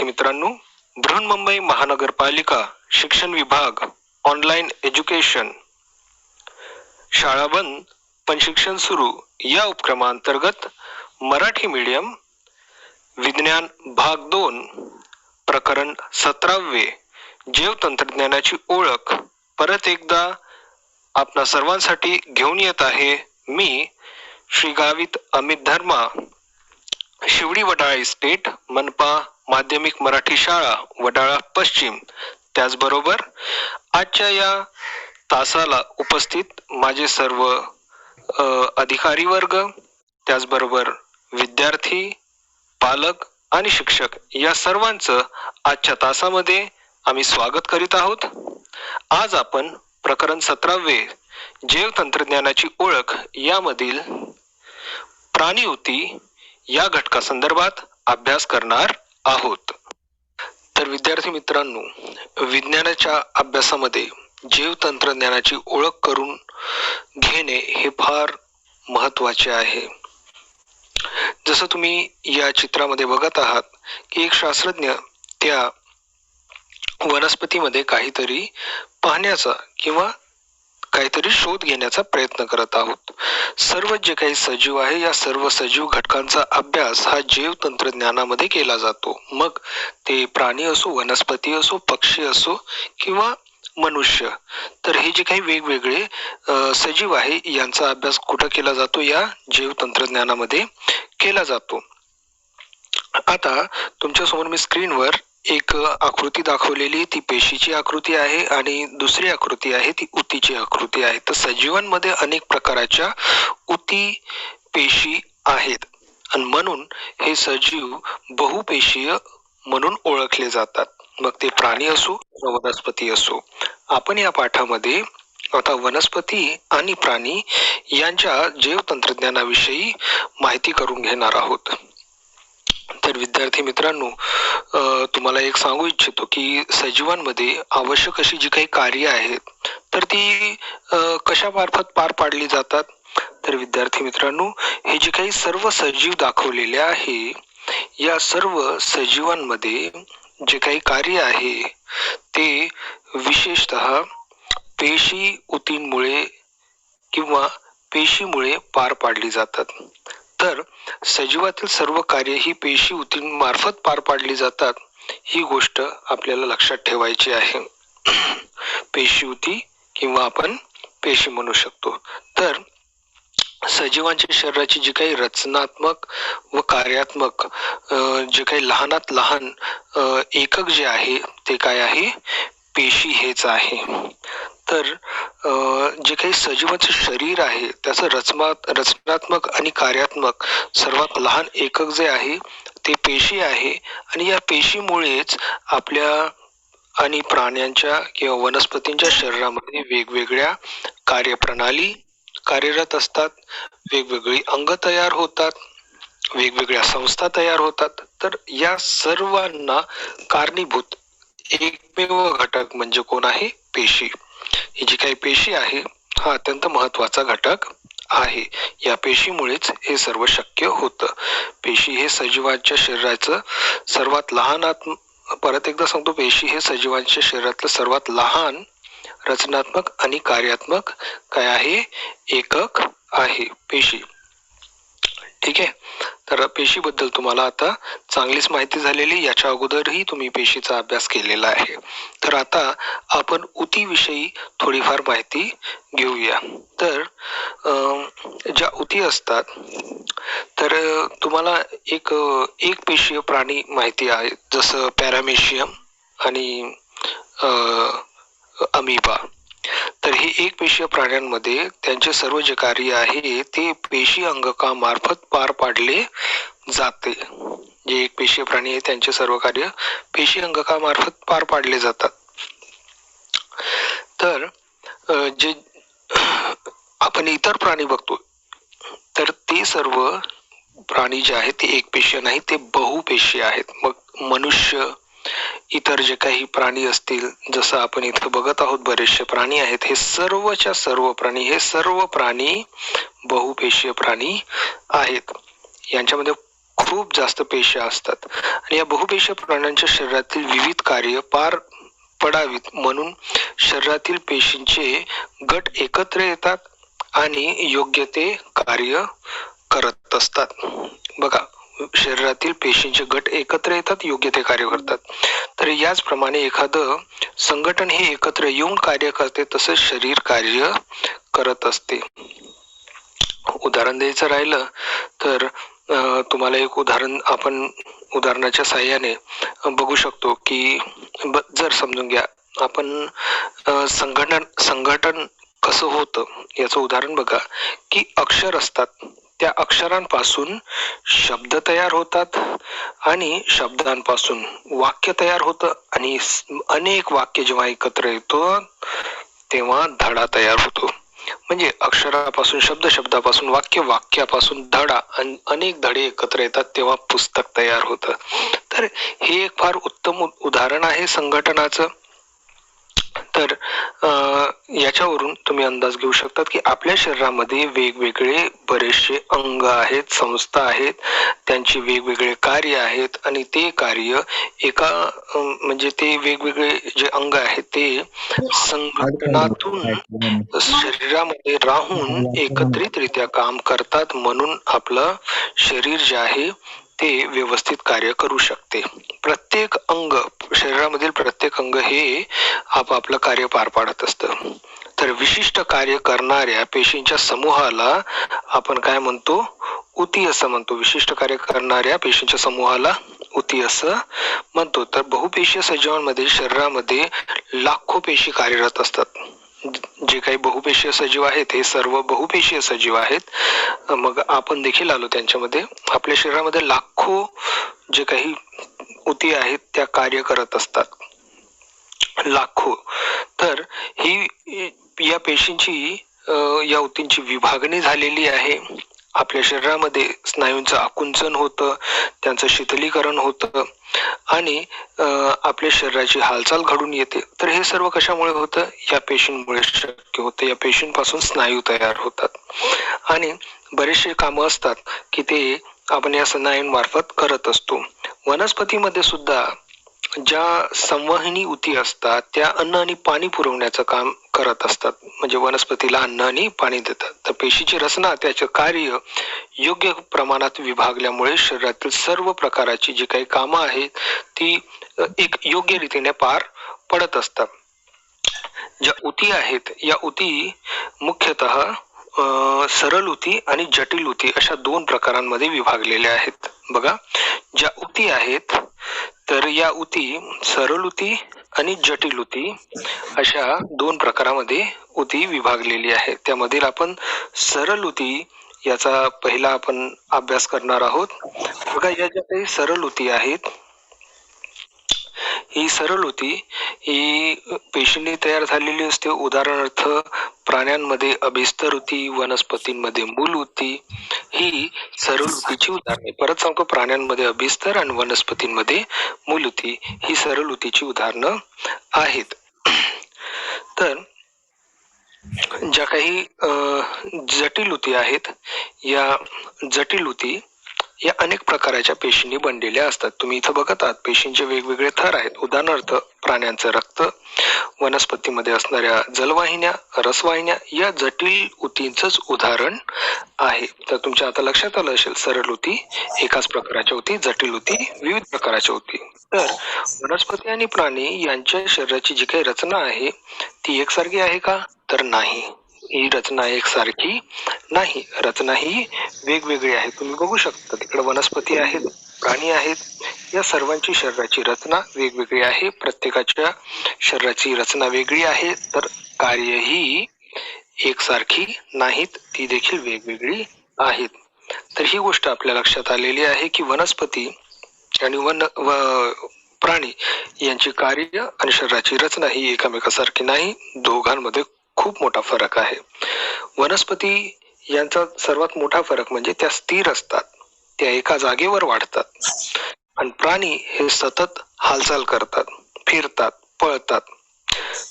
मित्रांनो, बृहन्मुंबई महानगरपालिका शिक्षण विभाग ऑनलाईन एज्युकेशन शाळा बंद पण शिक्षण सुरू या उपक्रमांतर्गत मराठी मीडियम विज्ञान भाग 2 प्रकरण 17वे जैव तंत्रज्ञानाची ओळख परत एकदा आपणा सर्वांसाठी घेऊन येत आहे मी श्री गावित अमित धर्मा, शिवडी वडाळा इस्टेट, मनपा माध्यमिक मराठी शाळा वडाळा पश्चिम. त्याचबरोबर आजच्या या तासाला उपस्थित माझे सर्व अधिकारी वर्ग, त्याचबरोबर विद्यार्थी, पालक आणि शिक्षक या सर्वांचं आजच्या तासामध्ये आम्ही स्वागत करीत आहोत. आज आपण प्रकरण 17वे जैव तंत्रज्ञानाची ओळख यामधील प्राणियुती या घटकासंदर्भात अभ्यास करणार आहोत. तर विद्यार्थी मित्रांनो, विज्ञानाच्या अभ्यासामध्ये जैव तंत्रज्ञानाची ओळख करून घेणे हे फार महत्त्वाचे आहे. जसं तुम्ही या चित्रामध्ये बघत आहात की एक शास्त्रज्ञ त्या वनस्पतीमध्ये काहीतरी पाहण्याचा किंवा काहीतरी शोध घेण्याचा प्रयत्न करत आहोत. सर्व जे काही सजीव आहे या सर्व सजीव घटकांचा अभ्यास हा जैव तंत्रज्ञानामध्ये केला जातो. मग ते प्राणी असो, वनस्पती असो, पक्षी असो किंवा मनुष्य. तर हे जे काही वेगवेगळे सजीव आहे यांचा अभ्यास कुठं केला जातो? या जैव तंत्रज्ञानामध्ये केला जातो. आता तुमच्या समोर मी स्क्रीनवर एक आकृती दाखवलेली, ती पेशीची आकृती आहे आणि दुसरी आकृती आहे ती ऊतीची आकृती आहे. तर सजीवांमध्ये अनेक प्रकारच्या ऊती पेशी आहेत आणि म्हणून हे सजीव बहुपेशीय म्हणून ओळखले जातात. मग ते प्राणी असो किंवा वनस्पती असो. आपण या पाठामध्ये आता वनस्पती आणि प्राणी यांच्या जैव तंत्रज्ञानाविषयी माहिती करून घेणार आहोत. तर विद्यार्थी मित्रांनो, तुम्हाला एक सांगू इच्छितो की सजीवांमध्ये आवश्यक अशी जी काही कार्य आहेत तर ती कशा मार्फत पार पाडली जातात? तर विद्यार्थी मित्रांनो, हे जे काही सर्व सजीव दाखवलेले आहे या सर्व सजीवांमध्ये जे काही कार्य आहे ते विशेषतः पेशी ऊतींमुळे किंवा पेशीमुळे पार पाडली जातात. तर सजीवातील सर्व कार्य ही पेशी ऊतींमार्फत पार पाडली जातात, ही गोष्ट आपल्याला लक्षात ठेवायची आहे. पेशी ऊती किंवा आपण पेशी म्हणू शकतो. तर सजीवांच्या शरीराची जी काही रचनात्मक व कार्यात्मक जे काही लहानात लहान एकक जे आहे ते काय आहे? पेशी हेच आहे. तर जे काही सजीवांचे शरीर आहे त्याचं रचनात्मक आणि कार्यात्मक सर्वात लहान एकक जे आहे ते पेशी आहे आणि या पेशीमुळेच आपल्या आणि प्राण्यांच्या किंवा वनस्पतींच्या शरीरामध्ये वेगवेगळ्या कार्यप्रणाली कार्यरत असतात, वेगवेगळी अंग तयार होतात, वेगवेगळ्या संस्था तयार होतात. तर या सर्वांना कारणीभूत एकमेव घटक म्हणजे कोण आहे? पेशी. ही जी काही पेशी आहे हा अत्यंत महत्वाचा घटक आहे. या पेशीमुळेच हे सर्व शक्य होतं. पेशी हे सजीवांच्या शरीराचं सर्वात लहान, परत एकदा सांगतो, पेशी हे सजीवांच्या शरीरातलं सर्वात लहान रचनात्मक आणि कार्यात्मक काय आहे? एकक आहे पेशी. ठीक आहे. तर पेशीबद्दल तुम्हाला आता चांगलीच माहिती झालेली. याच्या अगोदरही तुम्ही पेशीचा अभ्यास केलेला आहे. तर आता आपण ऊतीविषयी थोडीफार माहिती घेऊया. तर ज्या ऊती असतात तर तुम्हाला एक पेशीय प्राणी माहिती आहे, जसं पॅरामेशियम आणि अमिबा. तर हे एक पेशीय प्राण्यांमध्ये त्यांचे सर्व जे कार्य आहे ते पेशी अंगकामार्फत पार पाडले जाते. जे एक पेशीय प्राणी आहे त्यांचे सर्व कार्य पेशी अंगकामार्फत पार पाडले जातात. तर जे आपण इतर प्राणी बघतो तर ते सर्व प्राणी जे आहेत ते एक पेशीय नाही, ते बहुपेशीय आहेत. मग मनुष्य, इतर जे काही प्राणी असतील, जसं आपण इथं बघत आहोत बरेचसे प्राणी आहेत, हे सर्वच्या सर्व प्राणी, बहुपेशीय प्राणी आहेत. यांच्यामध्ये खूप जास्त पेशी असतात आणि या बहुपेशीय प्राण्यांच्या शरीरातील विविध कार्य पार पडावीत म्हणून शरीरातील पेशींचे गट एकत्र येतात आणि योग्य ते कार्य करत असतात. बघा, शरीरातील पेशींचे गट एकत्र येतात, योग्य ते कार्य करतात. तर याचप्रमाणे एखादं संघटन हे एकत्र येऊन कार्य करते, तसंच शरीर कार्य करत असते. उदाहरण द्यायचं राहिलं तर तुम्हाला एक उदाहरण आपण उदाहरणाच्या साहाय्याने बघू शकतो की जर समजून घ्या, आपण संघटन कसं होतं याचं उदाहरण बघा की अक्षर असतात, त्या अक्षरांपासून शब्द तयार होतात आणि शब्दांपासून वाक्य तयार होतं आणि अनेक वाक्य जेव्हा एकत्र येतो तेव्हा धडा तयार होतो. म्हणजे अक्षरापासून शब्द, शब्दापासून वाक्य, वाक्यापासून धडा आणि अनेक धडे एकत्र येतात तेव्हा पुस्तक तयार होतं. तर हे एक फार उत्तम उदाहरण आहे संघटनाचं. तर याच्यावरून तुम्ही अंदाज घेऊ शकतात की आपल्या शरीरामध्ये वेगवेगळे बरेचसे अंग आहेत, संस्था आहेत, त्यांची वेगवेगळे कार्य आहेत आणि ते कार्य एका म्हणजे ते वेगवेगळे जे अंग आहेत ते संघटनातून शरीरामध्ये राहून एकत्रितरित्या काम करतात, म्हणून आपलं शरीर जे आहे ते व्यवस्थित कार्य करू शकते. प्रत्येक अंग, शरीरामधील प्रत्येक अंग हे आपापलं कार्य पार पाडत असतं. तर विशिष्ट कार्य करणाऱ्या पेशींच्या समूहाला आपण काय म्हणतो? ऊती असं म्हणतो. विशिष्ट कार्य करणाऱ्या पेशींच्या समूहाला ऊती असं म्हणतो. तर बहुपेशीय सजीवांमध्ये शरीरामध्ये लाखो पेशी कार्यरत असतात. जे काही बहुपेशीय सजीव आहेत हे सर्व बहुपेशीय सजीव आहेत. मग आपण देखील आलो त्यांच्यामध्ये. आपल्या शरीरामध्ये लाखो जे काही ऊती आहेत त्या कार्य करत असतात, लाखो. तर ही या पेशींची या ऊतींची विभागणी झालेली आहे. आपल्या शरीरामध्ये स्नायूंचं आकुंचन होतं, त्यांचं शीतलीकरण होतं आणि आपल्या शरीराची हालचाल घडून येते. तर हे सर्व कशामुळे होतं? या पेशींमुळे शक्य होतं. या पेशींपासून स्नायू तयार होतात आणि बरेचसे कामं असतात की ते आपण या स्नायूंमार्फत करत असतो. वनस्पतीमध्ये सुद्धा ज्या संवहनी ऊती असतात त्या अन्न आणि पाणी पुरवण्याचं काम करत असतात, म्हणजे वनस्पतीला अन्न आणि पाणी देतात. तर पेशीची रचना, त्याचे कार्य योग्य प्रमाणात विभागल्यामुळे शरीरातील सर्व प्रकारची जी काही कामं आहेत ती एक योग्य रीतीने पार पडत असतात. ज्या ऊती आहेत या ऊती मुख्यतः सरळ ऊती आणि जटिल ऊती अशा दोन प्रकारांमध्ये विभागलेल्या आहेत. बघा, ज्या ऊती आहेत तर या ऊती सरळ ऊती आणि जटिल ऊती अशा दोन प्रकारामध्ये ऊती विभागलेली आहे. त्यामधील आपण सरळ ऊती याचा पहिला आपण अभ्यास करणार आहोत. बघा, या ज्या काही सरळ ऊती आहेत, ही सरळ ऊती ही पेशींनी तयार झालेली असते. उदाहरणार्थ प्राण्यांमध्ये अभिस्तर ऊती, वनस्पतींमध्ये मूल ऊती ही सरळ ऊतीची उदाहरणे. परत सांगतो, प्राण्यांमध्ये अभिस्तर आणि वनस्पतींमध्ये मूल ऊती ही सरळ ऊतीची उदाहरणं आहेत. तर ज्या काही जटिल ऊती आहेत, या जटिल ऊती या अनेक प्रकारच्या पेशींनी बनलेल्या असतात. तुम्ही इथं बघत आहात पेशींचे वेगवेगळे थर आहेत. उदाहरणार्थ प्राण्यांचं रक्त, वनस्पतीमध्ये असणाऱ्या जलवाहिन्या, रसवाहिन्या या जटिल ऊतींचंच उदाहरण आहे. तर तुमच्या आता लक्षात आलं असेल, सरळ ऊती एकाच प्रकाराच्या ऊती, जटिल ऊती विविध प्रकाराच्या ऊती. तर वनस्पती आणि प्राणी यांच्या शरीराची जी काही रचना आहे ती एकसारखी आहे का? तर नाही, ही रचना एकसारखी नाही. रचना ही वेगवेगळी आहे. तुम्ही बघू शकता तिकडे वनस्पती आहेत, प्राणी आहेत, या सर्वांची शरीराची रचना वेगवेगळी आहे. प्रत्येकाच्या शरीराची रचना वेगळी आहे, तर कार्यही एकसारखी नाहीत, ती देखील वेगवेगळी आहेत. तर ही गोष्ट आपल्या लक्षात आलेली आहे की वनस्पती आणि प्राणी यांची कार्य आणि शरीराची रचना ही एकमेकासारखी नाही, दोघांमध्ये खूप मोठा फरक आहे. वनस्पती यांचा सर्वात मोठा फरक म्हणजे त्या स्थिर असतात, त्या एका जागेवर वाढतात आणि प्राणी हे सतत हालचाल करतात, फिरतात, पळतात.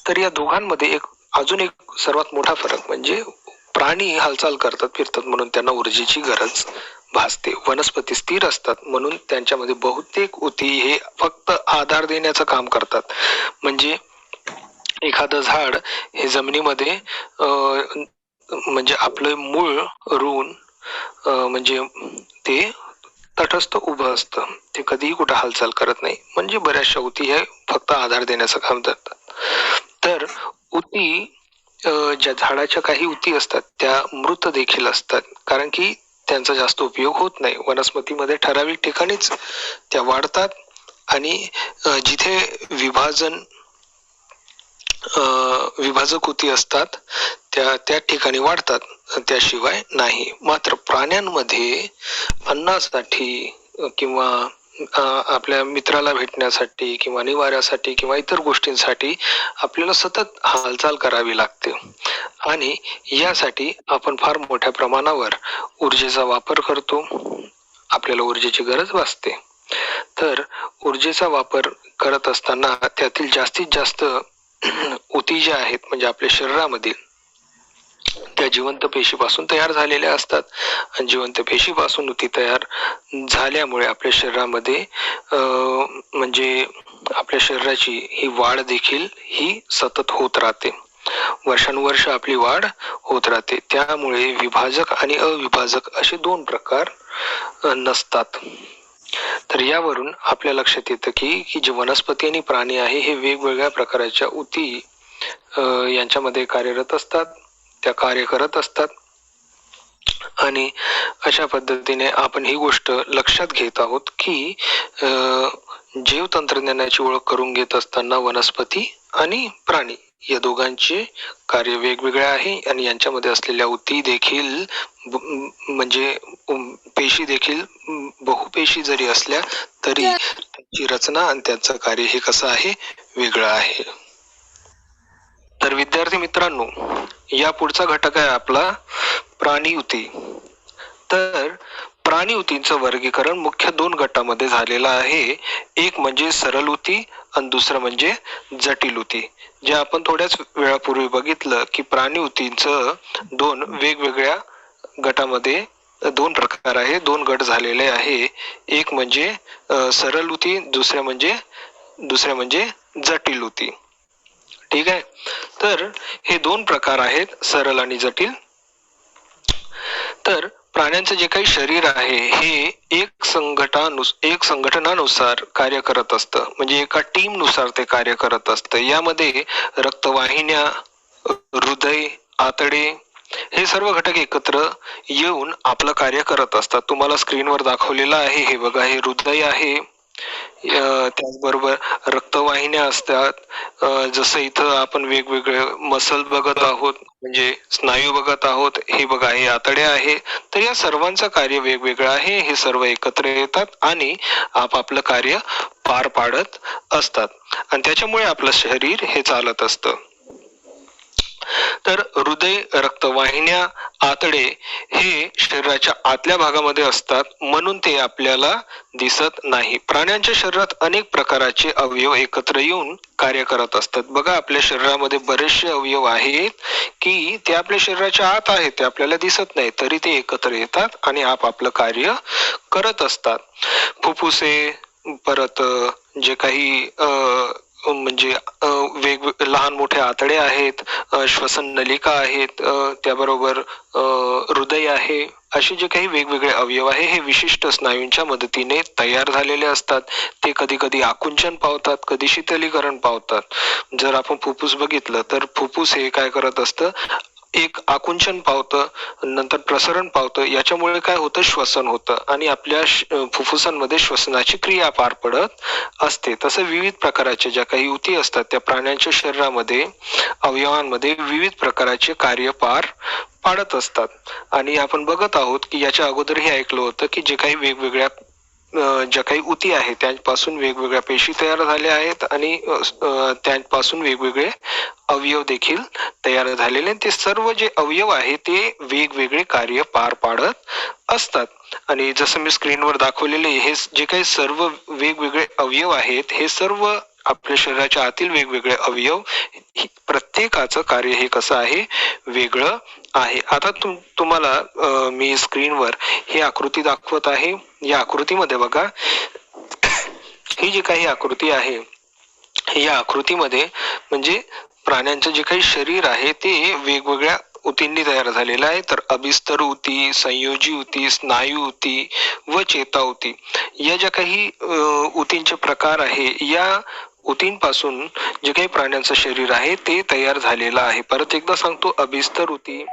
तर या दोघांमध्ये अजून एक सर्वात मोठा फरक म्हणजे प्राणी हालचाल करतात, फिरतात म्हणून त्यांना ऊर्जेची गरज भासते. वनस्पती स्थिर असतात म्हणून त्यांच्यामध्ये बहुतेक ऊती हे फक्त आधार देण्याचं काम करतात. म्हणजे एखादं झाड हे जमिनीमध्ये म्हणजे आपलं मूळ रुळून म्हणजे ते तटस्थ उभं असतं. ते कधीही कुठं हालचाल करत नाही. म्हणजे बऱ्याचशा ऊती हे फक्त आधार देण्याचं काम करतात. तर ऊती ज्या झाडाच्या काही ऊती असतात त्या मृत देखील असतात, कारण की त्यांचा जास्त उपयोग होत नाही. वनस्पतीमध्ये ठराविक ठिकाणीच त्या वाढतात आणि जिथे विभाजक ऊती असतात त्या ठिकाणी वाढतात, त्याशिवाय नाही. मात्र प्राण्यांमध्ये अन्नासाठी किंवा आपल्या मित्राला भेटण्यासाठी किंवा निवाऱ्यासाठी किंवा इतर गोष्टींसाठी आपल्याला सतत हालचाल करावी लागते आणि यासाठी आपण फार मोठ्या प्रमाणावर ऊर्जेचा वापर करतो. आपल्याला ऊर्जेची गरज भासते. तर ऊर्जेचा वापर करत असताना त्यातील जास्तीत जास्त ऊती ज्या आहेत म्हणजे आपल्या शरीरामधील त्या जिवंत पेशीपासून तयार झालेल्या असतात आणि जिवंत पेशीपासून ऊती तयार झाल्यामुळे आपल्या शरीरामध्ये म्हणजे आपल्या शरीराची ही वाढ देखील ही सतत होत राहते. वर्षानुवर्ष आपली वाढ होत राहते. त्यामुळे विभाजक आणि अविभाजक असे दोन प्रकार नसतात. तर यावरून आपल्या लक्षात येतं की जे वनस्पती आणि प्राणी आहे हे वेगवेगळ्या प्रकारच्या ऊती यांच्यामध्ये कार्यरत असतात, त्या कार्य करत असतात आणि अशा पद्धतीने आपण ही गोष्ट लक्षात घेत आहोत की जैव तंत्रज्ञानाची ओळख करून घेत असताना वनस्पती आणि प्राणी या दोघांचे कार्य वेगवेगळे आहे आणि यांच्यामध्ये असलेल्या ऊती देखील म्हणजे पेशी देखील बहुपेशी जरी असल्या तरी त्यांची रचना आणि त्यांचं कार्य हे कसं आहे, वेगळं आहे. तर विद्यार्थी मित्रांनो, या पुढचा घटक आहे आपला प्राणी ऊती. तर प्राणी ऊतींचं वर्गीकरण मुख्य दोन गटामध्ये झालेलं आहे. एक म्हणजे सरल ऊती आणि दुसरं म्हणजे जटिल ऊती. जे आपण थोड्याच वेळापूर्वी बघितलं की प्राणी ऊतींचं दोन वेगवेगळ्या गटामध्ये दोन प्रकार आहे, दोन गट झालेले आहे. एक म्हणजे सरल ऊती, दुसरे म्हणजे जटिल ऊती. ठीक आहे. तर हे दोन प्रकार आहेत, सरल आणि जटिल. तर प्राण्यांचं जे काही शरीर आहे हे एक संघटनानुसार कार्य करत असतं, म्हणजे एका टीम नुसार ते कार्य करत असतं. यामध्ये रक्तवाहिन्या, हृदय, आतडे हे सर्व घटक एकत्र येऊन आपलं कार्य करत असतात. तुम्हाला स्क्रीनवर दाखवलेलं आहे हे बघा, हे हृदय आहे. त्याचबरोबर रक्तवाहिन्या असतात. जसं इथं आपण वेगवेगळे मसल बघत आहोत, म्हणजे स्नायू बघत आहोत. हे बघा, हे आतडे आहे. तर या सर्वांचं कार्य वेगवेगळं आहे. हे सर्व एकत्र येतात आणि आपापलं कार्य पार पाडत असतात आणि त्याच्यामुळे आपलं शरीर हे चालत असतं. तर हृदय, रक्तवाहिन्या, आतडे हे शरीराच्या आतल्या भागामध्ये असतात म्हणून ते आपल्याला दिसत नाही. प्राण्यांच्या शरीरात अनेक प्रकारचे अवयव एकत्र येऊन कार्य करत असतात. बघा, आपल्या शरीरामध्ये बरेचसे अवयव आहेत की ते आपल्या शरीराच्या आत आहेत, ते आपल्याला दिसत नाही, तरी ते एकत्र येतात आणि आपापलं कार्य करत असतात. फुफ्फुसे, परत जे काही म्हणजे लहान मोठे आतडे आहेत, श्वसन नलिका आहेत, त्याबरोबर हृदय आहे. असे जे काही वेगवेगळे अवयव आहे हे विशिष्ट स्नायूंच्या मदतीने तयार झालेले असतात. ते कधी कधी आकुंचन पावतात, कधी शीतलीकरण पावतात. जर आपण फुफ्फुस बघितलं तर फुफ्फुस हे काय करत असतं, एक आकुंचन पावतं, नंतर प्रसरण पावतं. याच्यामुळे काय होतं, श्वसन होतं आणि आपल्या फुफ्फुसांमध्ये श्वसनाची क्रिया पार पडत असते. तसं विविध प्रकारच्या ज्या काही ऊती असतात त्या प्राण्यांच्या शरीरामध्ये, अवयवांमध्ये विविध प्रकारचे कार्य पार पाडत असतात. आणि आपण बघत आहोत की याच्या अगोदर हे ऐकलं होतं की जे काही वेगवेगळ्या ज्या काही ऊती आहेत त्यांपासून वेगवेगळ्या पेशी तयार झाल्या आहेत आणि त्यांपासून वेगवेगळे अवयव देखील तयार झालेले. ते सर्व जे अवयव आहेत ते वेगवेगळे कार्य पार पाडत असतात. आणि जसं मी स्क्रीनवर दाखवलेले हे जे काही सर्व वेगवेगळे अवयव आहेत हे सर्व आपल्या शरीराच्या आतील वेगवेगळे अवयव प्रत्येकाचं कार्य हे कसं आहे, वेगळं आहे. आता तुम्हाला मी स्क्रीनवर ही आकृती दाखवत आहे. या आकृतीमध्ये बघा, ही जी काही आकृती आहे, या आकृतीमध्ये म्हणजे प्राण्यांचं जे काही शरीर आहे ते वेगवेगळ्या ऊतींनी तयार झालेलं आहे. तर अभिस्तर ऊती, संयोजी ऊती, स्नायू ऊती व चेता ऊती या ज्या काही ऊतींचे प्रकार आहे, या ऊतींपासून जे काही प्राण्यांचं शरीर आहे ते तयार झालेलं आहे. परत एकदा सांगतो, अभिस्तर ऊती,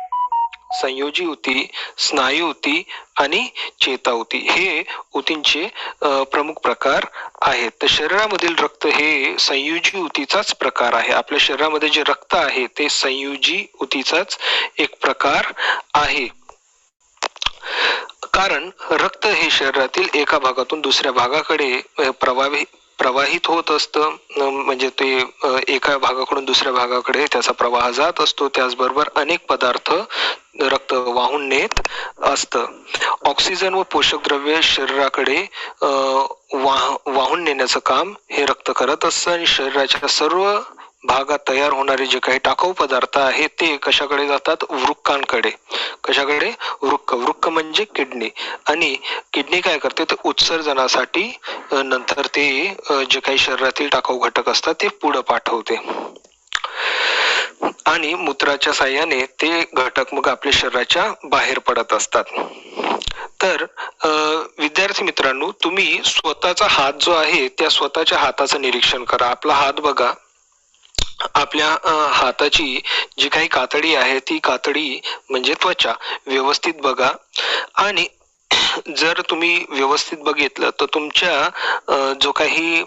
संयोजी ऊती, स्नायू ऊती आणि चेता ऊती हे ऊतींचे प्रमुख प्रकार आहेत. तर शरीरामधील रक्त हे संयोजी ऊतीचाच प्रकार आहे. आपल्या शरीरामध्ये जे रक्त आहे ते संयोजी ऊतीचाच एक प्रकार आहे. कारण रक्त हे शरीरातील एका भागातून दुसऱ्या भागाकडे प्रवाहित होत असतं. म्हणजे ते एका भागाकडून दुसऱ्या भागाकडे त्याचा प्रवाह जात असतो. त्याचबरोबर अनेक पदार्थ रक्त वाहून नेत असतं. ऑक्सिजन व पोषक द्रव्ये शरीराकडे वाहून नेण्याचं काम हे रक्त करत असतं आणि शरीराच्या सर्व भागात तयार होणारे जे काही टाकाऊ पदार्थ आहेत ते कशाकडे जातात, वृक्कांकडे. कशाकडे, वृक्क म्हणजे किडनी. आणि किडनी काय करते, तर उत्सर्जनासाठी नंतर ते जे काही शरीरातील टाकाऊ घटक असतात ते पुढे पाठवते आणि मूत्राच्या साह्याने ते घटक मग आपल्या शरीराच्या बाहेर पडत असतात. तर विद्यार्थी मित्रांनो, तुम्ही स्वतःचा हात जो आहे त्या स्वतःच्या हाताचं निरीक्षण करा. आपला हात बघा. आपल्या हाताची जी काही कातडी आहे ती कातडी म्हणजे त्वचा व्यवस्थित बघा. आणि जर तुम्ही व्यवस्थित बघितलं तर तुमच्या जो काही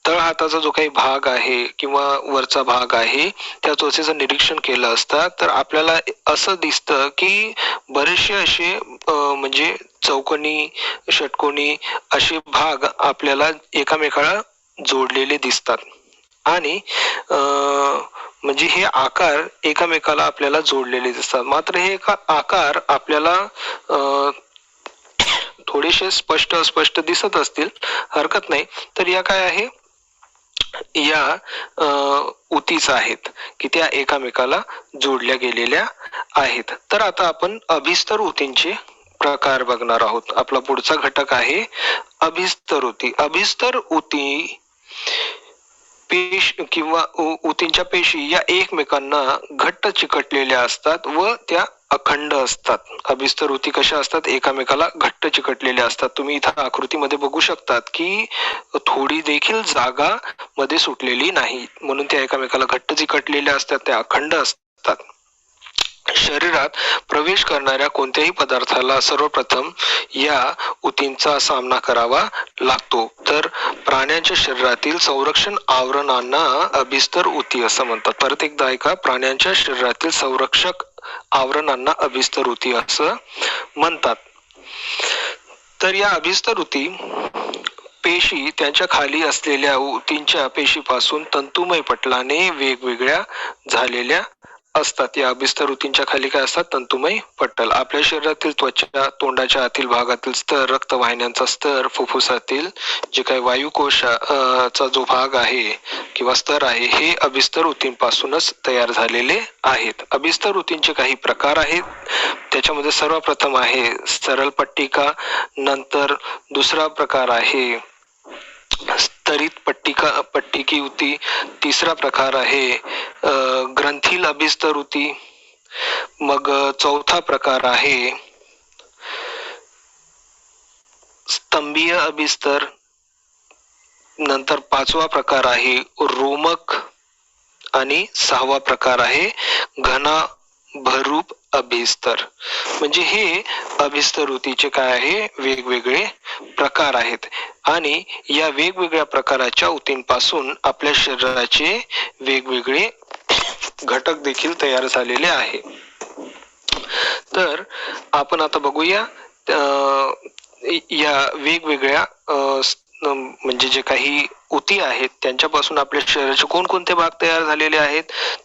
तळ हाताचा जो काही भाग आहे किंवा वरचा भाग आहे त्या त्वचेचं निरीक्षण केलं असता तर आपल्याला असं दिसतं की बरेचसे असे म्हणजे चौकोनी, षटकोनी असे भाग आपल्याला एकामेकाला जोडलेले दिसतात. आणि म्हणजे हे आकार एकामेकाला आपल्याला जोडलेले दिसतात. मात्र हे आकार आपल्याला थोडेसे स्पष्ट अस्पष्ट दिसत असतील, हरकत नाही. तर या काय आहे, या ऊतीच आहेत की त्या एकामेकाला जोडल्या गेलेल्या आहेत. तर आता आपण अभिस्तर ऊतींचे प्रकार बघणार आहोत. आपला पुढचा घटक आहे अभिस्तर ऊती. अभिस्तर ऊती किंवा ऊतींच्या पेशी या एकमेकांना घट्ट चिकटलेल्या असतात व त्या अखंड असतात. अभिस्तर ऊती कशा असतात, एकामेकाला घट्ट चिकटलेल्या असतात. तुम्ही इथं आकृतीमध्ये बघू शकतात की थोडी देखील जागा मध्ये सुटलेली नाही, म्हणून त्या एकामेकाला घट्ट चिकटलेल्या असतात, त्या अखंड असतात. शरीरात प्रवेश करणाऱ्या कोणत्याही पदार्थाला सर्वप्रथम या ऊतींचा सामना करावा लागतो. तर प्राण्यांच्या शरीरातील संरक्षण आवरणांना अभिस्तर ऊती असं म्हणतात. परत एकदा ऐका, प्राण्यांच्या शरीरातील संरक्षक आवरणांना अभिस्तर ऊती असं म्हणतात. तर या अभिस्तर ऊती पेशी त्यांच्या खाली असलेल्या ऊतींच्या पेशीपासून तंतुमय पटलाने वेगवेगळ्या झालेल्या असतात. या अभिस्तर ऊतींच्या खाली काय असतात, तंतुमय पटल. आपल्या शरीरातील त्वचा, तोंडाच्या आतील भागातील स्तर, रक्तवाहिन्यांचा स्तर, फुफ्फुसातील जे काही वायुकोशाचा जो भाग आहे किंवा स्तर आहे हे अभिस्तर ऊतींपासूनच तयार झालेले आहेत. अभिस्तर ऊतींचे काही प्रकार आहेत. त्याच्यामध्ये सर्वप्रथम आहे सरळ पट्टिका, नंतर दुसरा प्रकार आहे स्तरित पट्टिकी ऊती, तिसरा प्रकार आहे ग्रंथील अभिस्तर ऊती, मग चौथा प्रकार आहे स्तंभीय अभिस्तर, नंतर पाचवा प्रकार आहे रोमक आणि सहावा प्रकार आहे घनाभरूप अभिस्तर. म्हणजे हे अभिस्तर ऊतीचे काय आहे, वेगवेगळे प्रकार आहेत. आणि या वेगवेगळ्या प्रकाराच्या ऊतींपासून आपल्या शरीराचे वेगवेगळे घटक देखील तयार झालेले आहे. तर आपण आता बघूया या वेगवेगळ्या म्हणजे जे काही ऊती आहेत त्यांच्यापासून आपल्या शरीराचे कोणकोणते भाग तयार झालेले आहेत,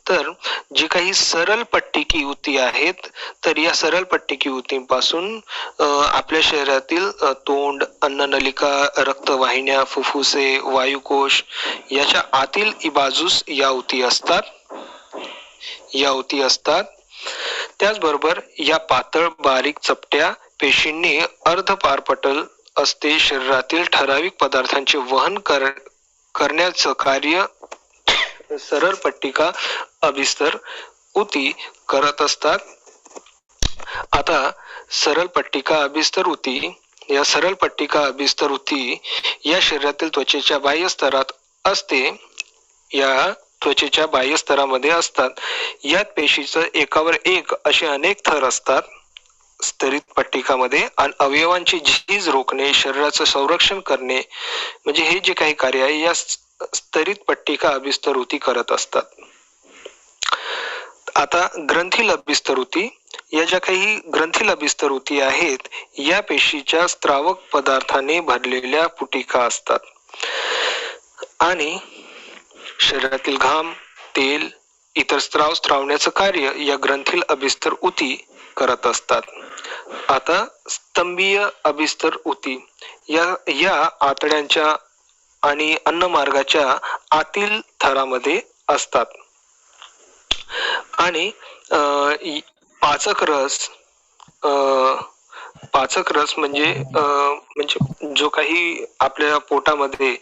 तर जे काही सरळ पट्टिकी ऊती आहेत, तर या सरळ पट्टिकी ऊतींपासून आपल्या शरीरातील तोंड, अन्ननलिका, रक्तवाहिन्या, फुफ्फुसे, वायुकोश याच्या आतील बाजूस या ऊती असतात. त्याचबरोबर या पातळ बारीक चपट्या पेशींनी अर्धपारपटल असते शरीरातील ठराविक पदार्थांचे वहन करण्याचं कार्य सरळ पट्टिका अभिस्तर ऊती करत असतात. आता सरळ पट्टिका अभिस्तर ऊती या सरळ पट्टिका अभिस्तर ऊती या शरीरातील त्वचेच्या बाह्य स्तरात असते. या त्वचेच्या बाह्य स्तरामध्ये असतात. यात पेशीचं एकावर एक असे अनेक थर असतात स्तरित पट्टिकामध्ये, आणि अवयवांची झीज रोखणे, शरीराचं संरक्षण करणे, म्हणजे हे जे काही कार्य आहे या स्तरित पट्टिका अभिस्तर ऊती करत असतात. आता ग्रंथील अभिस्तर ऊती, या ज्या काही ग्रंथील अभिस्तर ऊती आहेत या पेशीच्या स्त्रावक पदार्थाने भरलेल्या पुटिका असतात आणि शरीरातील घाम, तेल, इतर स्त्राव स्त्रावण्याचं कार्य या ग्रंथील अभिस्तर ऊती करत असतात. आता स्तंभीय अभिस्तर ऊती या आतड्यांच्या आणि अन्नमार्गाच्या आतील थरामध्ये असतात आणि पाचक रस म्हणजे जो काही आपल्या पोटामध्ये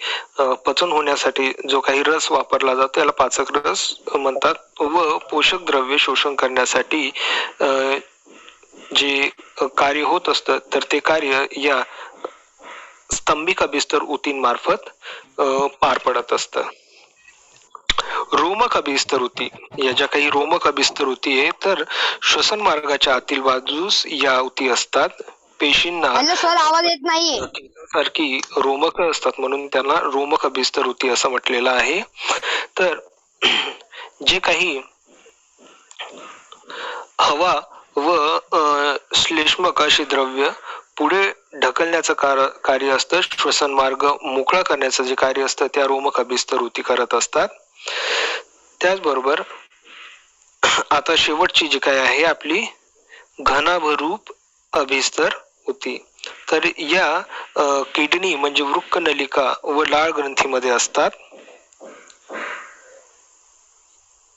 पचन होण्यासाठी जो काही रस वापरला जातो त्याला पाचक रस म्हणतात. व पोषक द्रव्ये शोषण करण्यासाठी जे कार्य होत असतं तर ते कार्य या स्तंभिक अभिस्तर ऊतींमार्फत पार पडत असतं. रोमक अभिस्तर ऊती, या ज्या काही रोमक अभिस्तर ऊती आहे तर श्वसन मार्गाच्या आतील बाजूस या ऊती असतात. पेशींना आवाज येत नाहीये सारखी रोमक असतात म्हणून त्यांना रोमक अभिस्तर ऊती असं म्हटलेलं आहे. तर जे काही हवा व श्लेष्मक अशी द्रव्य पुढे ढकलण्याचं कार्य असतं, श्वसन मार्ग मोकळा करण्याचं जे कार्य असतं त्या रोमक अभिस्तर ऊती करत असतात. त्याचबरोबर आता शेवटची जी काय आहे आपली घनाभरूप अभिस्तर ऊती, तर या किडनी म्हणजे वृक्क नलिका व लाळ ग्रंथीमध्ये असतात.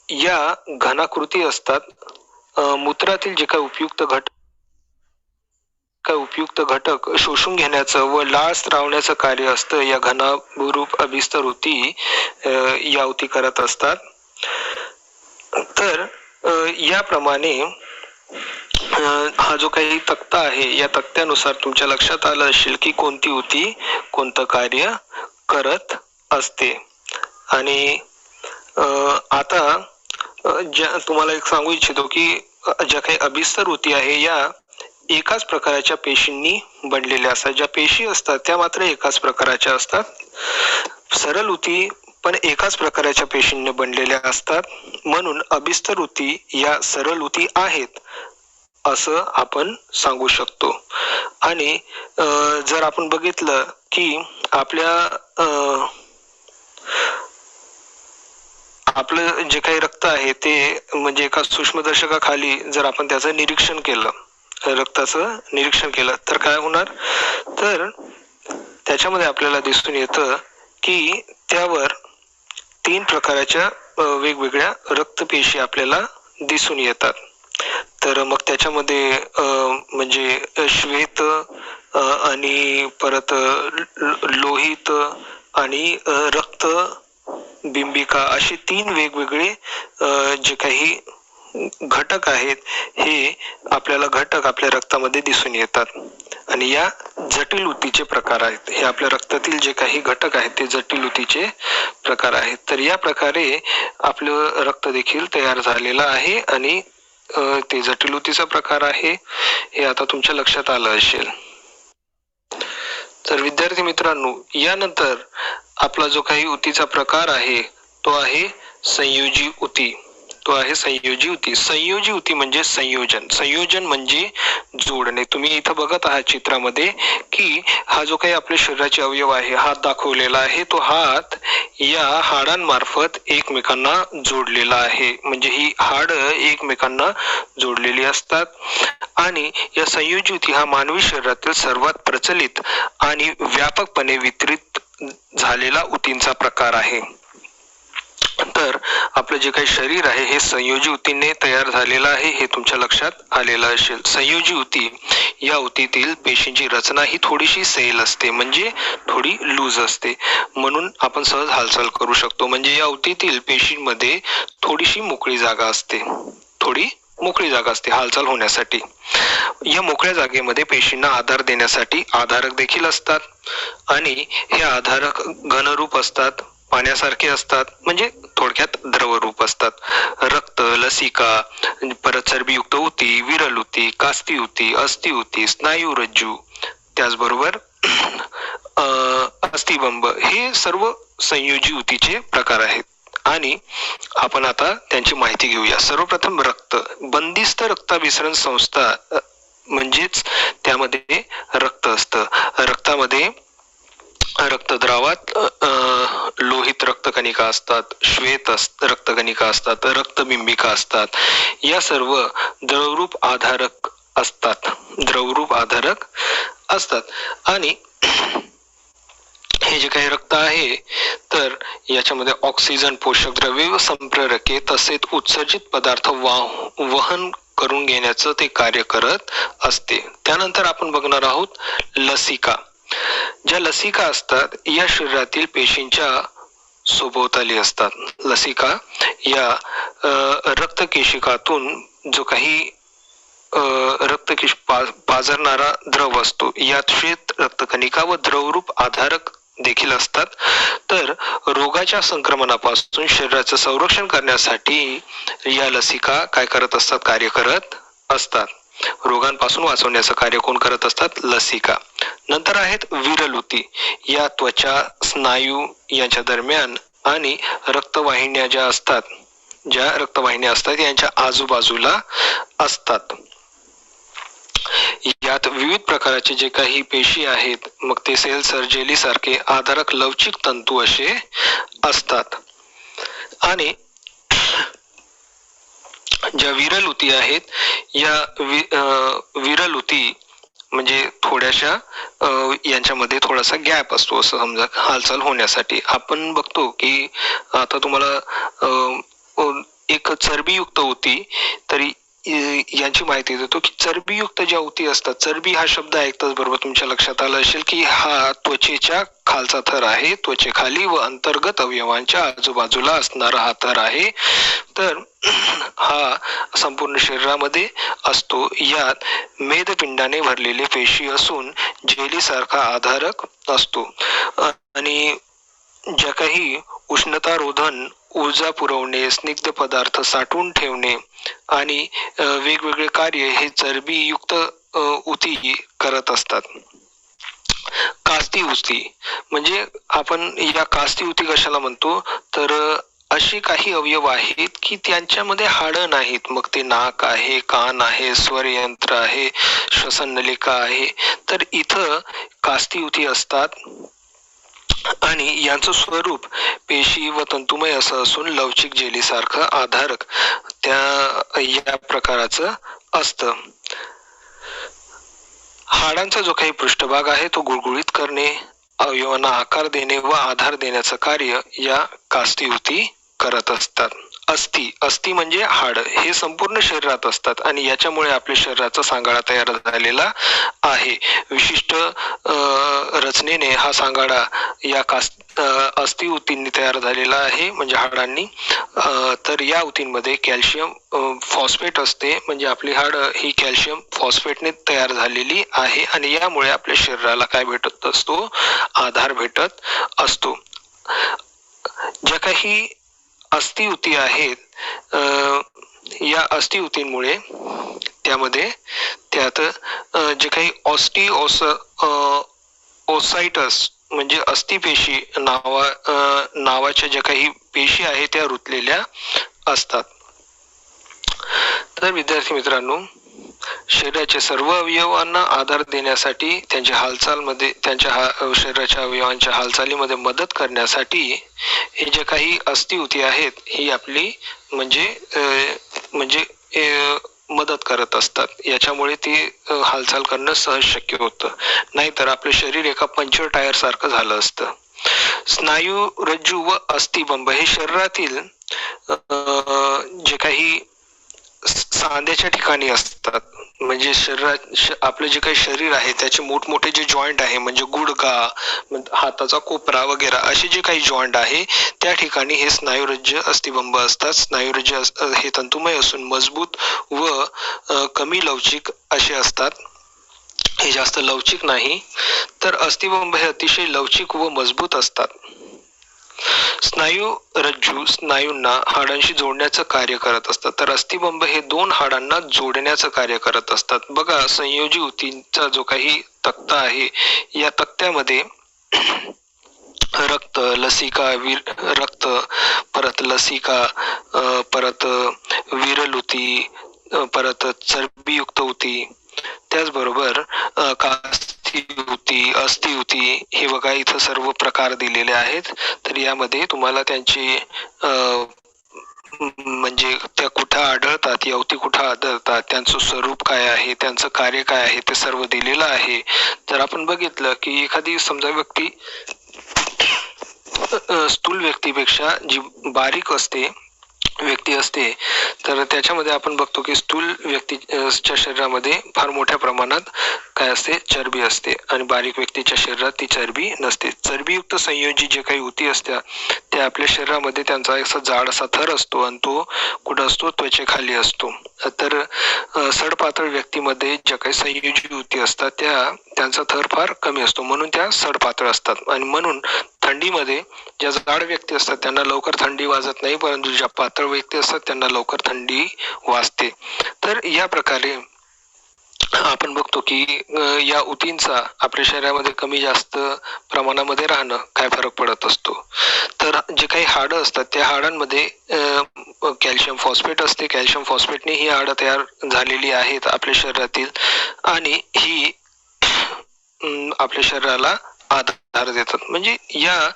या घनाकृती असतात. मूत्रातील जे काही उपयुक्त घटक शोषून घेण्याचं व लाळ स्त्रावण्याचं कार्य असतं या घनाभरूप अभिस्तर ऊती या ऊती करत असतात. तर याप्रमाणे हा जो काही तक्ता आहे या तक्त्यानुसार तुमच्या लक्षात आलं असेल की कोणती ऊती कोणतं कार्य करत असते. आणि आता तुम्हाला एक सांगू इच्छितो की ज्या काही अभिस्तर ऊती आहे या एकाच प्रकारच्या पेशींनी बनलेल्या असतात. ज्या पेशी असतात त्या मात्र एकाच प्रकारच्या असतात. सरळ ऊती पण एकाच प्रकारच्या पेशींनी बनलेल्या असतात म्हणून अभिस्तर ऊती या सरळ ऊती आहेत असं आपण सांगू शकतो. आणि जर आपण बघितलं की आपलं जे काही रक्त आहे ते म्हणजे एका सूक्ष्मदर्शकाखाली जर आपण त्याचं निरीक्षण केलं, रक्ताचं निरीक्षण केलं तर काय होणार, तर त्याच्यामध्ये आपल्याला दिसून येतं की त्यावर 3 प्रकारच्या वेगवेगळ्या रक्तपेशी आपल्याला दिसून येतात. तर मग त्याच्यामध्ये म्हणजे श्वेत आणि परत लोहित आणि रक्त बिंबिका असे 3 वेगवेगळे जे काही घटक आहेत हे आपल्याला घटक आपल्या रक्तामध्ये दिसून येतात. आणि या जटिल ऊतीचे प्रकार आहेत. हे आपल्या रक्तातील जे काही घटक आहेत ते जटिल ऊतीचे प्रकार आहेत. तर या प्रकारे आपलं रक्त देखील तयार झालेलं आहे आणि ते जटिल ऊतीचा प्रकार आहे हे आता तुमच्या लक्षात आलं असेल. तर विद्यार्थी मित्रांनो, यानंतर आपला जो काही ऊतीचा प्रकार आहे तो आहे संयोजी ऊती. तो आहे संयोजी ऊती. संयोजी ऊती म्हणजे संयोजन. संयोजन म्हणजे जोडणे. तुम्ही इथं बघत आहात चित्रामध्ये की हा जो काही आपल्या शरीराचे अवयव आहे, हात दाखवलेला आहे, तो हात या हाडांमार्फत एकमेकांना जोडलेला आहे. म्हणजे ही हाड एकमेकांना जोडलेली असतात आणि या संयोजी ऊती हा मानवी शरीरातील सर्वात प्रचलित आणि व्यापकपणे वितरित झालेला ऊतींचा प्रकार आहे. तर आपलं जे काही शरीर आहे हे संयोजी ऊतीने तयार झालेलं आहे, हे तुमच्या लक्षात आलेलं असेल. संयोजी ऊती या ऊतीतील पेशींची रचना ही थोडीशी सैल असते, म्हणजे थोडी लूज असते, म्हणून आपण सहज हालचाल करू शकतो. म्हणजे या ऊतीतील पेशींमध्ये थोडीशी मोकळी जागा असते, हालचाल होण्यासाठी. या मोकळ्या जागेमध्ये पेशींना आधार देण्यासाठी आधारक देखील असतात आणि हे आधारक घनरूप असतात, पाण्यासारखे असतात, म्हणजे थोडक्यात द्रवरूप असतात. रक्त, लसिका, परत चरबीयुक्त ऊती, विरल ऊती, कास्ती ऊती, अस्थि ऊती, स्नायू रज्जू, त्याचबरोबर अस्थिबंब, हे सर्व संयोजी ऊतीचे प्रकार आहेत आणि आपण आता त्यांची माहिती घेऊया. सर्वप्रथम रक्त. बंदिस्त रक्ताभिसरण संस्था म्हणजेच त्यामध्ये रक्त असतं. रक्तामध्ये रक्तद्रावात लोहित रक्तकणिका असतात, श्वेत रक्तकणिका असतात, रक्तबिंबिका असतात. या सर्व द्रवरूप आधारक असतात आणि हे जे काही रक्त आहे तर याच्यामध्ये ऑक्सिजन, पोषक द्रव्ये व संप्रेरके तसेच उत्सर्जित पदार्थ वहन करून घेण्याचं ते कार्य करत असते. त्यानंतर आपण बघणार आहोत लसिका. ज्या लसिका असतात या शरीरातील पेशींच्या सभोवताली असतात. लसिका या रक्तकेशिकातून जो काही रक्तकेश पाझरणारा द्रव असतो, यात श्वेत रक्तकणिका व द्रवरूप आधारक देखील असतात. तर रोगाच्या संक्रमणापासून शरीराचं संरक्षण करण्यासाठी या लसिका काय करत असतात, कार्य करत असतात. रोगांपासून वाचवण्याचं कार्य कोण करत असतात, लसिका. नंतर आहेत विरल ऊती. या त्वचा, स्नायू यांच्या दरम्यान आणि रक्तवाहिन्या ज्या रक्तवाहिन्या असतात यांच्या आजूबाजूला असतात. यात विविध प्रकारचे जे काही पेशी आहेत, मग ते सेल सर्जेली सारखे आधारक लवचिक तंतू असे असतात. आणि ज्या विरल ऊती आहेत या विरल ऊती म्हणजे थोड्याशा यांच्यामध्ये थोडासा गॅप असतो असं समजा हालचाल होण्यासाठी. आपण बघतो की आता तुम्हाला एक चरबीयुक्त ऊती, तरी यांची माहिती देतो की चरबीयुक्त ज्या ऊती असतात, चरबी हा शब्द ऐकताच बरोबर तुमच्या लक्षात आलं असेल की हा त्वचेच्या खालचा थर आहे, त्वचेखाली व अंतर्गत अवयवांच्या आजूबाजूला असणारा हा थर आहे. तर हा संपूर्ण शरीरामध्ये असतो. यात मेदपिंडाने भरलेले पेशी असून जेलीसारखा आधारक असतो आणि ज्या काही उष्णतारोधन, ऊर्जा पुरवणे, स्निग्ध पदार्थ साठवून ठेवणे आणि वेगवेगळे कार्य हे चरबीयुक्त ऊती करत असतात. कास्ती ऊती म्हणजे आपण या कास्ती ऊती कशाला म्हणतो, तर अशी काही अवयव आहेत की त्यांच्यामध्ये हाडं नाहीत. मग ते नाक आहे, कान आहे, स्वरयंत्र आहे, श्वसन नलिका आहे. तर इथं कास्ती ऊती असतात आणि यांचं स्वरूप पेशी व तंतुमय असं असून लवचिक जेलीसारखं आधारक या प्रकाराचं असतं. हाडांचा जो काही पृष्ठभाग आहे तो गुळगुळीत करणे, अवयवांना आकार देणे व आधार देण्याचं कार्य या कास्ती ऊती करत असतात. अस्थि म्हणजे हाड, हे संपूर्ण शरीरात असतात आणि याच्यामुळे आपल्या शरीराचा सांगाडा तयार झालेला आहे. विशिष्ट रचनेने हा सांगाडा या अस्थि ऊतींनी तयार झालेला आहे, म्हणजे हाडांनी. तर या ऊतींमध्ये कॅल्शियम फॉस्फेट असते, म्हणजे आपली हाड ही कॅल्शियम फॉस्फेटने तयार झालेली आहे आणि यामुळे आपल्या शरीराला काय भेटत असतो, आधार भेटत असतो. ज्या काही अस्थि ऊती आहेत या अस्थि ऊतींमुळे त्यात जे काही ओसाइटस म्हणजे अस्थिपेशी नावाच्या ज्या काही पेशी आहेत त्या रुतलेल्या असतात. तर विद्यार्थी मित्रांनो, शरीराच्या सर्व अवयवांना आधार देण्यासाठी त्यांच्या शरीराच्या अवयवांच्या हालचालीमध्ये मदत करण्यासाठी हे जे काही अस्थिउती आहेत ही आपली म्हणजे मदत करत असतात. याच्यामुळे ती हालचाल करणं सहज शक्य होतं. नाहीतर आपलं शरीर एका पंक्चर टायर सारखं झालं असतं. स्नायू, रज्जू व अस्थिबंब हे शरीरातील जे काही सांध्याच्या ठिकाणी असतात. म्हणजे आपलं जे काही शरीर आहे त्याचे मोठमोठे जे जॉईंट आहे, म्हणजे गुडघा, हाताचा कोपरा वगैरे असे जे काही जॉईंट आहे त्या ठिकाणी हे स्नायुरज्ज अस्थिबंब असतात. स्नायुरज्ज हे तंतुमय असून मजबूत व कमी लवचिक असे असतात. हे जास्त लवचिक नाही. तर अस्थिबंब हे अतिशय लवचिक व मजबूत असतात. स्नायू रज्जू स्नायूंना हाडांशी जोडण्याचं कार्य करत असतात, तर अस्थिबंब हे दोन हाडांना जोडण्याचं कार्य करत असतात. बघा, संयोजी ऊतींचा जो काही तक्ता आहे या तक्त्यामध्ये रक्त, परत लसिका, परत विरल ऊती, परत चरबीयुक्त ऊती, त्याचबरोबर कास्थिउती, अस्थिउती हे बघा इथं सर्व प्रकार दिलेले आहेत. तर यामध्ये तुम्हाला त्यांचे म्हणजे त्या कुठं आढळतात, या ऊती कुठं आढळतात, त्यांचं स्वरूप काय आहे, त्यांचं कार्य काय आहे ते सर्व दिलेलं आहे. जर आपण बघितलं की एखादी समजा व्यक्ती स्थूल व्यक्तीपेक्षा जी बारीक व्यक्ती असते, तर त्याच्यामध्ये आपण बघतो की स्थूल व्यक्तीच्या शरीरामध्ये फार मोठ्या प्रमाणात काय असते, चरबी असते, आणि बारीक व्यक्तीच्या शरीरात ती चरबी नसते. चरबीयुक्त संयोजी जे काही ऊती असतात त्या आपल्या शरीरामध्ये त्यांचा असा जाड असा थर असतो आणि तो कुठं असतो, त्वचेखाली असतो. तर सडपातळ व्यक्तीमध्ये ज्या काही संयोजी ऊती असतात त्यांचा थर फार कमी असतो, म्हणून त्या सडपातळ असतात. आणि म्हणून थंडीमध्ये ज्या जाड व्यक्ती असतात त्यांना लवकर थंडी वाजत नाही, परंतु ज्या पातळ व्यक्ती असतात त्यांना लवकर थंडी वाजते. तर या प्रकारे आपण बघतो की या ऊतींचा आपल्या शरीरामध्ये कमी जास्त प्रमाणामध्ये राहणं काय फरक पडत असतो. तर जे काही हाडं असतात त्या हाडांमध्ये कॅल्शियम फॉस्फेट असते. कॅल्शियम फॉस्फेटने ही हाडं तयार झालेली आहेत आपल्या शरीरातील, आणि ही आपल्या शरीराला आधार देतात. म्हणजे या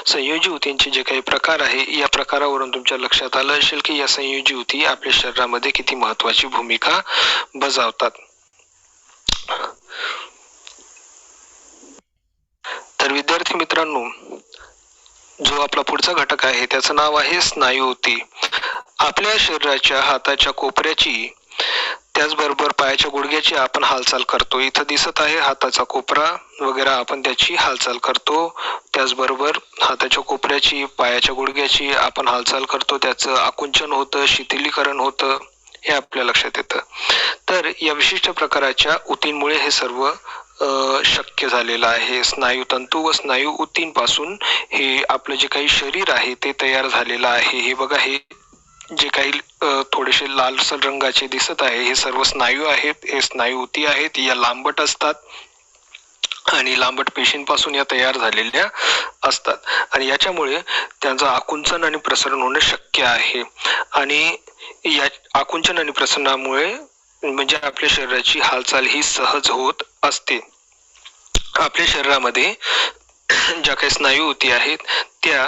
संयोजी ऊतींचे जे काही प्रकार आहे या प्रकारावरून तुमच्या लक्षात आलं असेल की या संयोजी ऊती आपल्या शरीरामध्ये किती महत्वाची भूमिका बजावतात. तर विद्यार्थी मित्रांनो, जो आपला पुढचा घटक आहे त्याचं नाव आहे स्नायू ऊती. आपल्या शरीराच्या हाताच्या कोपऱ्याची, त्याचबरोबर पायाच्या गुडघ्याची आपण हालचाल करतो. इथं दिसत आहे हाताचा कोपरा वगैरे, आपण त्याची हालचाल करतो. त्याचबरोबर हाताच्या कोपऱ्याची, पायाच्या गुडघ्याची आपण हालचाल करतो. त्याचं आकुंचन होतं, शिथिलीकरण होतं, हे आपल्या लक्षात येतं. तर या विशिष्ट प्रकाराच्या ऊतींमुळे हे सर्व शक्य झालेलं आहे. स्नायुतंतू व स्नायू ऊतींपासून हे आपलं जे काही शरीर आहे ते तयार झालेलं आहे. हे बघा, हे जे काही थोडेसे लालसर रंगाचे दिसत आहे हे सर्व स्नायू आहेत, हे स्नायू ऊती आहेत. या लांबट असतात आणि लांबट पेशींपासून या तयार झालेल्या असतात, आणि याच्यामुळे त्यांचं आकुंचन आणि प्रसरण होणं शक्य आहे. आणि या आकुंचन आणि प्रसरणामुळे म्हणजे आपल्या शरीराची हालचाल ही सहज होत असते. आपल्या शरीरामध्ये ज्या काही स्नायू ऊती आहेत त्या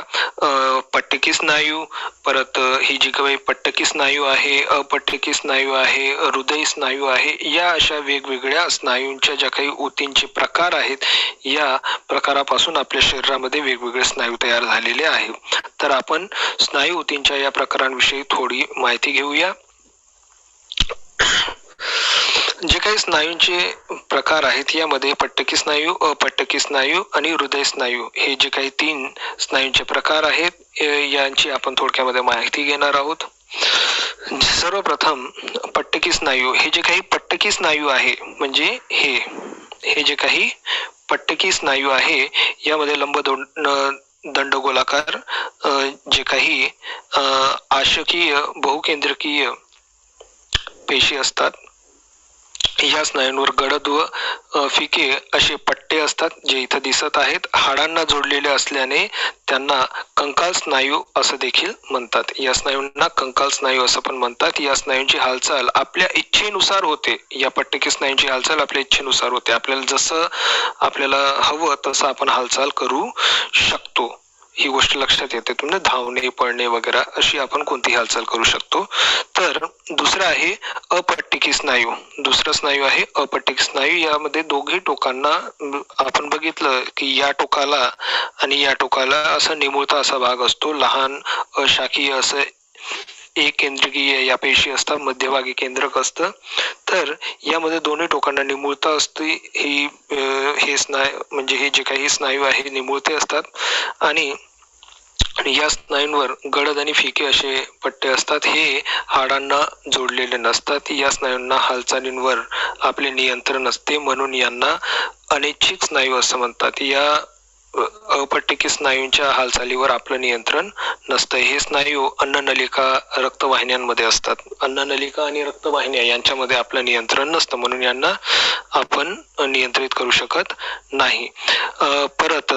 पट्टकी स्नायू, परत ही जी काही पट्टकी स्नायू आहे, अपट्टकी स्नायू आहे, हृदय स्नायू आहे, या अशा वेगवेगळ्या स्नायूंच्या ज्या काही ऊतींचे प्रकार आहेत या प्रकारापासून आपल्या शरीरामध्ये वेगवेगळे स्नायू तयार झालेले आहेत. तर आपण स्नायू ऊतींच्या या प्रकारांविषयी थोडी माहिती घेऊया. जे काही स्नायूंचे प्रकार आहेत यामध्ये पट्टकी स्नायू, अपट्टकी स्नायू आणि हृदय स्नायू हे जे काही 3 स्नायूंचे प्रकार आहेत यांची आपण थोडक्यामध्ये माहिती घेणार आहोत. सर्वप्रथम पट्टकी स्नायू. हे जे काही पट्टकी स्नायू आहे म्हणजे हे जे काही पट्टकी स्नायू आहे यामध्ये दंडगोलाकार जे काही आशकीय बहुकेंद्रकीय पेशी असतात या स्नायूंवर गडद व फिके असे पट्टे असतात जे इथं दिसत आहेत. हाडांना जोडलेले असल्याने त्यांना कंकाल स्नायू असं देखील म्हणतात. या स्नायूंना कंकाल स्नायू असं पण म्हणतात. या स्नायूंची हालचाल आपल्या इच्छेनुसार होते. या पट्टकी स्नायूंची हालचाल आपल्या इच्छेनुसार होते. आपल्याला हवं तसं आपण हालचाल करू शकतो. ही गोष्ट लक्षात येते. तुम्ही धावणे, पळणे वगैरे अशी आपण कोणतीही हालचाल करू शकतो. तर दुसरं आहे अपट्टिकी स्नायू. दुसरं स्नायू आहे अपट्टिकी स्नायू. यामध्ये दोघी टोकांना आपण बघितलं की या टोकाला आणि या टोकाला असा निमुळता असा भाग असतो. लहान अशाखीय असं एक केंद्रकीय या पेशी असतात, मध्यभागी केंद्रक असतं. तर यामध्ये दोन्ही टोकांना निमुळता असते. हे स्नायू म्हणजे हे जे काही स्नायू आहे निमुळते असतात आणि या स्नायूंवर गडद आणि फिके असे पट्टे असतात. हे हाडांना जोडलेले नसतात. या स्नायूंना हालचालींवर आपले नियंत्रण असते म्हणून यांना अनैच्छिक स्नायू असं म्हणतात. या अपट्टिकी स्नायूंच्या हालचालीवर आपलं नियंत्रण नसतं. हे स्नायू अन्ननलिका रक्तवाहिन्यांमध्ये असतात. अन्ननलिका आणि रक्तवाहिन्या यांच्यामध्ये आपलं नियंत्रण नसतं म्हणून यांना आपण नियंत्रित करू शकत नाही. परत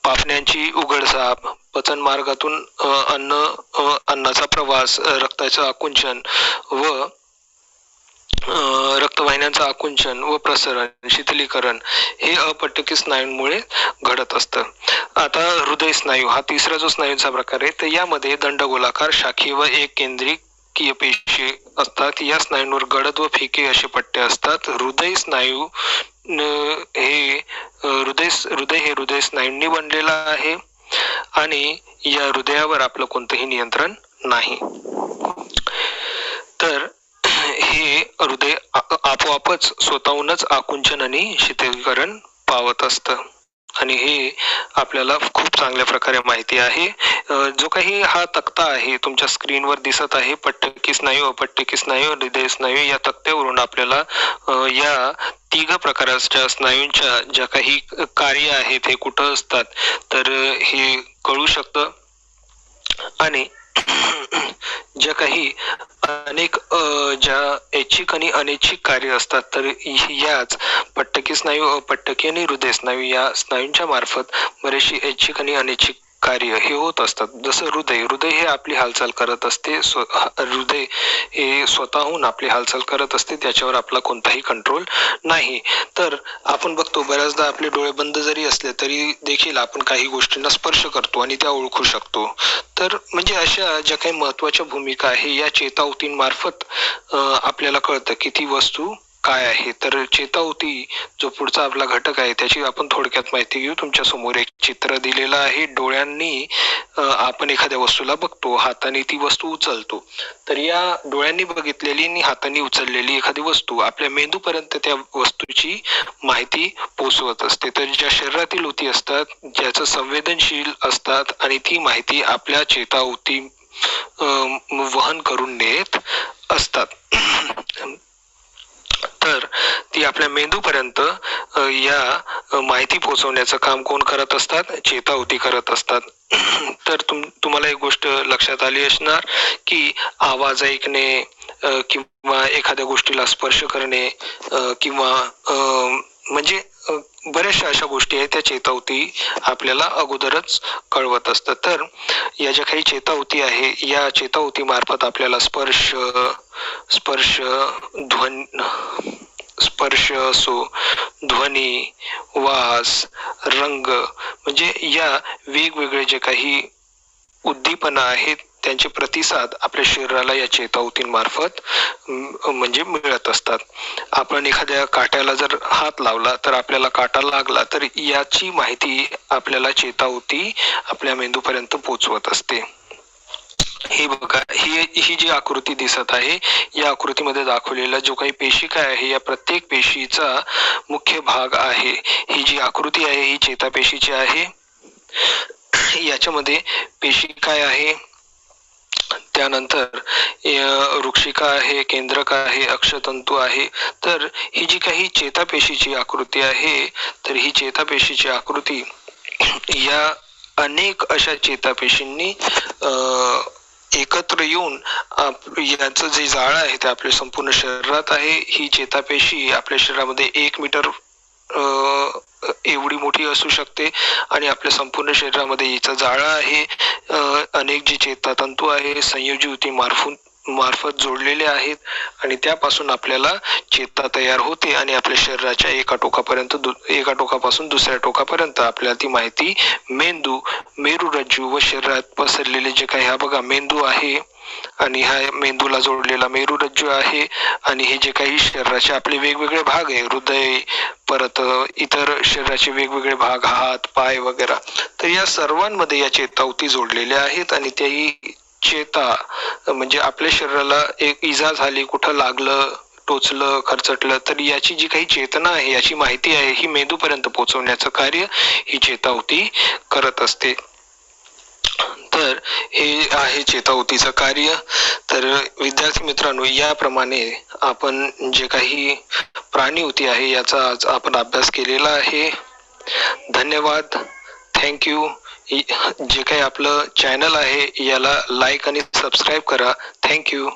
पापण्यांची उघडझाप, पचन मार्गातून अन्नाचा प्रवास, रक्ताचं आकुंचन व रक्तवाहिन्यांचं आकुंचन व प्रसरण, शीतलीकरण हे अपट्टकी स्नायूंमुळे घडत असतं. आता हृदय स्नायू हा तिसरा जो स्नायूंचा प्रकार आहे, तर यामध्ये दंडगोलाकार शाखीय व एक केंद्रीय पेशी असतात. या स्नायूंवर गडद व फिके असे पट्टे असतात. हृदय हे हृदय स्नायूंनी बनलेला आहे आणि या हृदयावर आपलं कोणतंही नियंत्रण नाही. तर हे हृदय आपोआपच स्वतःहूनच आकुंचन आणि शीतलीकरण पावत असतं आणि हे आपल्याला खूप चांगल्या प्रकारे माहिती आहे. जो काही हा तक्ता आहे तुमच्या स्क्रीनवर दिसत आहे, पट्टकी स्नायू, अपट्टकी स्नायू, हृदय स्नायू, या तक्त्यावरून आपल्याला या तिघ प्रकारच्या स्नायूंच्या ज्या काही कार्य आहेत हे कुठं असतात तर हे कळू शकतं. आणि ज्या काही अनेक ज्या ऐच्छिक आणि अनैच्छिक कार्य असतात तर याच पट्टकी स्नायू, अपट्टकी आणि हृदय स्नायू या स्नायूंच्या मार्फत बरेचशी ऐच्छिक आणि अनैच्छिक कार्य हे होत असतात. जसं हृदय हे आपली हालचाल करत असते. हृदय हे स्वतःहून आपली हालचाल करत असते, त्याच्यावर आपला कोणताही कंट्रोल नाही. तर आपण बघतो बऱ्याचदा आपले डोळे बंद जरी असले तरी देखील आपण काही गोष्टींना स्पर्श करतो आणि त्या ओळखू शकतो. तर म्हणजे अशा ज्या काही महत्वाच्या भूमिका आहे या चेतावतींमार्फत आपल्याला कळतं की ती वस्तू काय आहे. तर चेतावती जो पुढचा आपला घटक आहे त्याची आपण थोडक्यात माहिती घेऊ. तुमच्या समोर एक चित्र दिलेलं आहे. डोळ्यांनी आपण एखाद्या वस्तूला बघतो, हाताने ती वस्तू उचलतो. तर या डोळ्यांनी बघितलेली आणि हाताने उचललेली एखादी वस्तू आपल्या मेंदूपर्यंत त्या वस्तूची माहिती पोहोचवत असते. तर ज्या शरीरातील ऊती असतात, ज्याचं संवेदनशील असतात आणि ती माहिती आपल्या चेतावती वहन करून नेत असतात. तर ती आपल्या मेंदूपर्यंत या माहिती पोहोचवण्याचं काम कोण करत असतात? चेतावती करत असतात. तर तुम्हाला एक गोष्ट लक्षात आली असणार की आवाज ऐकणे किंवा एखाद्या गोष्टीला स्पर्श करणे किंवा म्हणजे बऱ्याचशा अशा गोष्टी आहेत त्या चेतावती आपल्याला अगोदरच कळवत असतात. तर या ज्या काही चेतावती आहे या चेतावती मार्फत आपल्याला स्पर्श असो, ध्वनी, वास, रंग म्हणजे या वेगवेगळे जे काही उद्दीपना आहेत त्यांचे प्रतिसाद आपल्या शरीराला या चेतावतींमार्फत म्हणजे मिळत असतात. आपण एखाद्या काट्याला जर हात लावला तर आपल्याला काटा लागला तर याची माहिती आपल्याला चेतावती आपल्या मेंदूपर्यंत पोहोचवत असते. हे बघा, ही जी आकृती दिसत आहे या आकृतीमध्ये दाखवलेला जो काही पेशिका आहे या प्रत्येक पेशीचा मुख्य भाग आहे. ही जी आकृती आहे ही चेतापेशीची आहे. याच्यामध्ये पेशी काय आहे, त्यानंतर वृक्षिका आहे, केंद्रक आहे, अक्षतंतू आहे. तर ही जी काही चेतापेशीची आकृती आहे तर ही चेतापेशीची आकृती या अनेक अशा चेतापेशींनी एकत्र येऊन याचं जे जाळं आहे ते आपल्या संपूर्ण शरीरात आहे. ही चेतापेशी आपल्या शरीरामध्ये 1 मीटर एवढी मोठी असू शकते आणि आपल्या संपूर्ण शरीरामध्ये हिचं जाळं आहे. अनेक जे चेतातंतू आहे संयोजी युती मार्फत जोडलेले आहेत आणि त्यापासून आपल्याला चेता तयार होते आणि आपल्या शरीराच्या एका टोकापासून दुसऱ्या टोकापर्यंत आपल्याला ती माहिती मेरुरज्जू व शरीरात पसरलेले जे काही, हा बघा मेंदू आहे आणि हा मेंदूला जोडलेला मेरुरज्जू आहे आणि हे जे काही शरीराचे आपले वेगवेगळे भाग आहे, हृदय, परत इतर शरीराचे वेगवेगळे भाग, हात, पाय वगैरे, तर या सर्वांमध्ये या चेतावती जोडलेल्या आहेत आणि त्याही चेता म्हणजे आपल्या शरीराला एक इजा झाली, कुठं लागलं, टोचलं, खरचटलं, तर याची जी काही चेतना आहे, याची माहिती आहे, ही मेंदूपर्यंत पोहोचवण्याचं कार्य ही चेतावती करत असते. तर हे आहे चेतावतीचं कार्य. तर विद्यार्थी मित्रांनो, याप्रमाणे आपण जे काही प्राणियुती आहे याचा आज आपण अभ्यास केलेला आहे. धन्यवाद, थँक्यू. जे काही आपलं चॅनल आहे याला लाईक आणि सबस्क्राईब करा. थँक्यू.